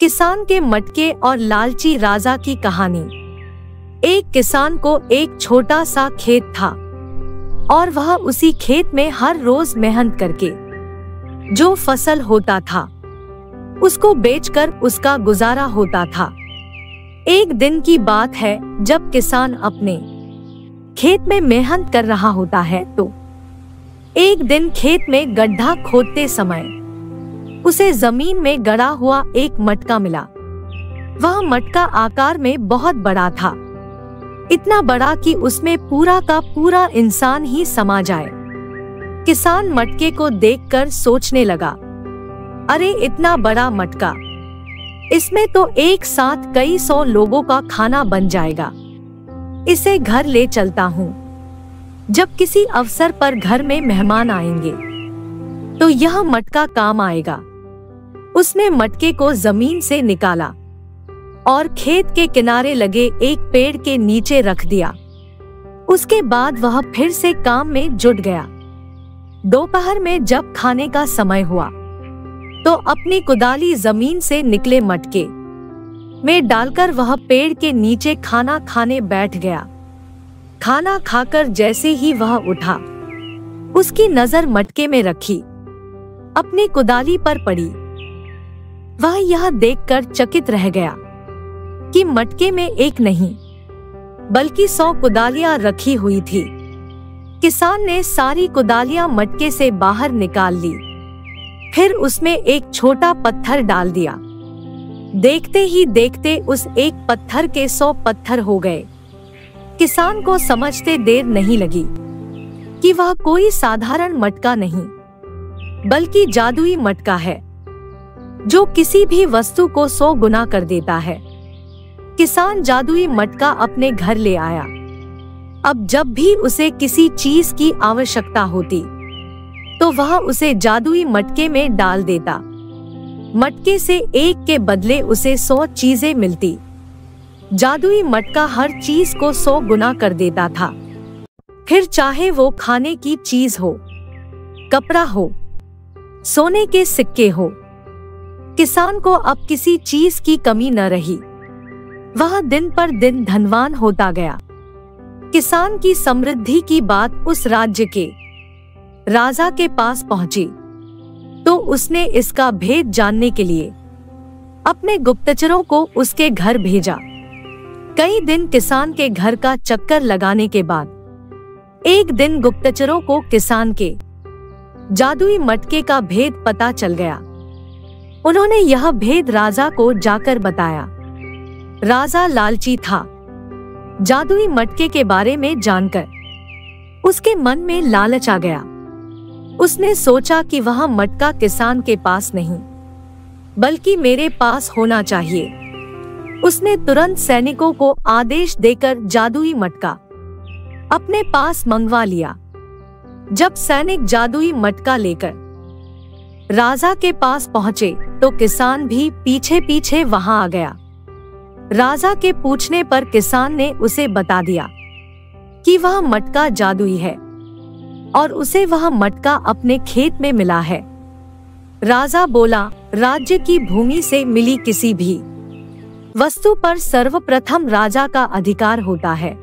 किसान के मटके और लालची राजा की कहानी। एक किसान को एक छोटा सा खेत था और वह उसी खेत में हर रोज मेहनत करके जो फसल होता था उसको बेचकर उसका गुजारा होता था। एक दिन की बात है जब किसान अपने खेत में मेहनत कर रहा होता है तो एक दिन खेत में गड्ढा खोदते समय उसे जमीन में गड़ा हुआ एक मटका मिला। वह मटका आकार में बहुत बड़ा था, इतना बड़ा कि उसमें पूरा का पूरा इंसान ही समा जाए। किसान मटके को देखकर सोचने लगा, अरे इतना बड़ा मटका, इसमें तो एक साथ कई 100 लोगों का खाना बन जाएगा। इसे घर ले चलता हूँ। जब किसी अवसर पर घर में मेहमान आएंगे तो यह मटका काम आएगा। उसने मटके को जमीन से निकाला और खेत के किनारे लगे एक पेड़ के नीचे रख दिया। उसके बाद वह फिर से काम में जुट गया। दोपहर में जब खाने का समय हुआ तो अपनी कुदाली जमीन से निकले मटके में डालकर वह पेड़ के नीचे खाना खाने बैठ गया। खाना खाकर जैसे ही वह उठा, उसकी नजर मटके में रखी अपनी कुदाली पर पड़ी। वह यह देखकर चकित रह गया कि मटके में एक नहीं बल्कि 100 कुदालियां रखी हुई थी। किसान ने सारी कुदालियां मटके से बाहर निकाल ली, फिर उसमें एक छोटा पत्थर डाल दिया। देखते ही देखते उस एक पत्थर के 100 पत्थर हो गए। किसान को समझते देर नहीं लगी कि वह कोई साधारण मटका नहीं बल्कि जादुई मटका है जो किसी भी वस्तु को 100 गुना कर देता है। किसान जादुई मटका अपने घर ले आया। अब जब भी उसे किसी चीज की आवश्यकता होती तो वह उसे जादुई मटके में डाल देता। मटके से एक के बदले उसे 100 चीजें मिलती। जादुई मटका हर चीज को 100 गुना कर देता था, फिर चाहे वो खाने की चीज हो, कपड़ा हो, सोने के सिक्के हो। किसान को अब किसी चीज की कमी न रही। वह दिन पर दिन धनवान होता गया। किसान की समृद्धि की बात उस राज्य के राजा के पास पहुंची तो उसने इसका भेद जानने के लिए अपने गुप्तचरों को उसके घर भेजा। कई दिन किसान के घर का चक्कर लगाने के बाद एक दिन गुप्तचरों को किसान के जादुई मटके का भेद पता चल गया। उन्होंने यह भेद राजा को जाकर बताया। राजा लालची था। जादुई मटके के बारे में जानकर उसके मन में लालच आ गया। उसने सोचा कि वह मटका किसान के पास नहीं बल्कि मेरे पास होना चाहिए। उसने तुरंत सैनिकों को आदेश देकर जादुई मटका अपने पास मंगवा लिया। जब सैनिक जादुई मटका लेकर राजा के पास पहुंचे तो किसान भी पीछे पीछे वहां आ गया। राजा के पूछने पर किसान ने उसे बता दिया कि वह मटका जादुई है और उसे वह मटका अपने खेत में मिला है। राजा बोला, राज्य की भूमि से मिली किसी भी वस्तु पर सर्वप्रथम राजा का अधिकार होता है,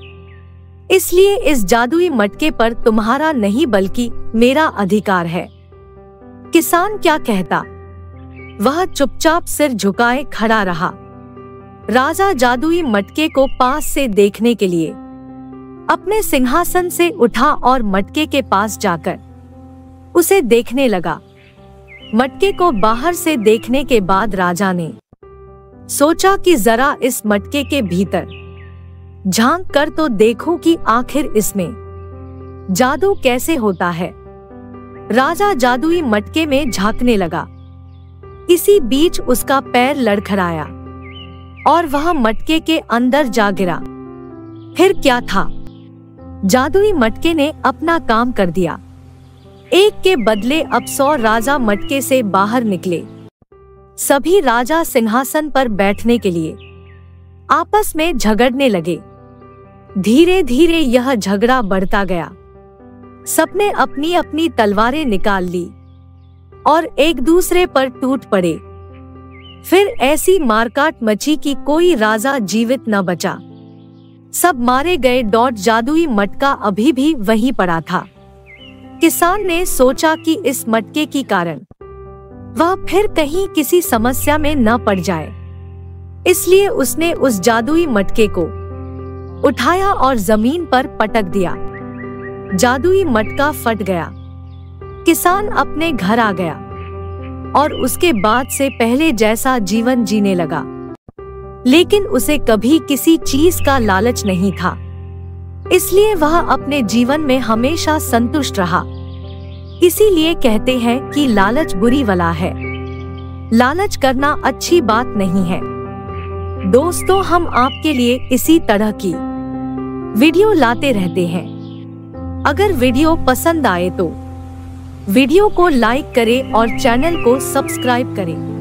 इसलिए इस जादुई मटके पर तुम्हारा नहीं बल्कि मेरा अधिकार है। किसान क्या कहता, वह चुपचाप सिर झुकाए खड़ा रहा। राजा जादुई मटके को पास से देखने के लिए अपने सिंहासन से उठा और मटके के पास जाकर उसे देखने लगा। मटके को बाहर से देखने के बाद राजा ने सोचा कि जरा इस मटके के भीतर झांक कर तो देखूं कि आखिर इसमें जादू कैसे होता है। राजा जादुई मटके में झांकने लगा। इसी बीच उसका पैर लड़खड़ाया और वह मटके के अंदर जा गिरा। फिर क्या था, जादुई मटके ने अपना काम कर दिया। एक के बदले अब 100 राजा मटके से बाहर निकले। सभी राजा सिंहासन पर बैठने के लिए आपस में झगड़ने लगे। धीरे धीरे यह झगड़ा बढ़ता गया। सबने अपनी अपनी तलवारें निकाल ली और एक दूसरे पर टूट पड़े। फिर ऐसी मारकाट मची कि कोई राजा जीवित न बचा। सब मारे गए। जादुई मटका अभी भी वहीं पड़ा था। किसान ने सोचा कि इस मटके के कारण वह फिर कहीं किसी समस्या में न पड़ जाए, इसलिए उसने उस जादुई मटके को उठाया और जमीन पर पटक दिया। जादुई मटका फट गया। किसान अपने घर आ गया और उसके बाद से पहले जैसा जीवन जीने लगा। लेकिन उसे कभी किसी चीज का लालच नहीं था, इसलिए वह अपने जीवन में हमेशा संतुष्ट रहा। इसीलिए कहते हैं कि लालच बुरी बला है। लालच करना अच्छी बात नहीं है। दोस्तों, हम आपके लिए इसी तरह की वीडियो लाते रहते हैं। अगर वीडियो पसंद आए तो वीडियो को लाइक करें और चैनल को सब्सक्राइब करें।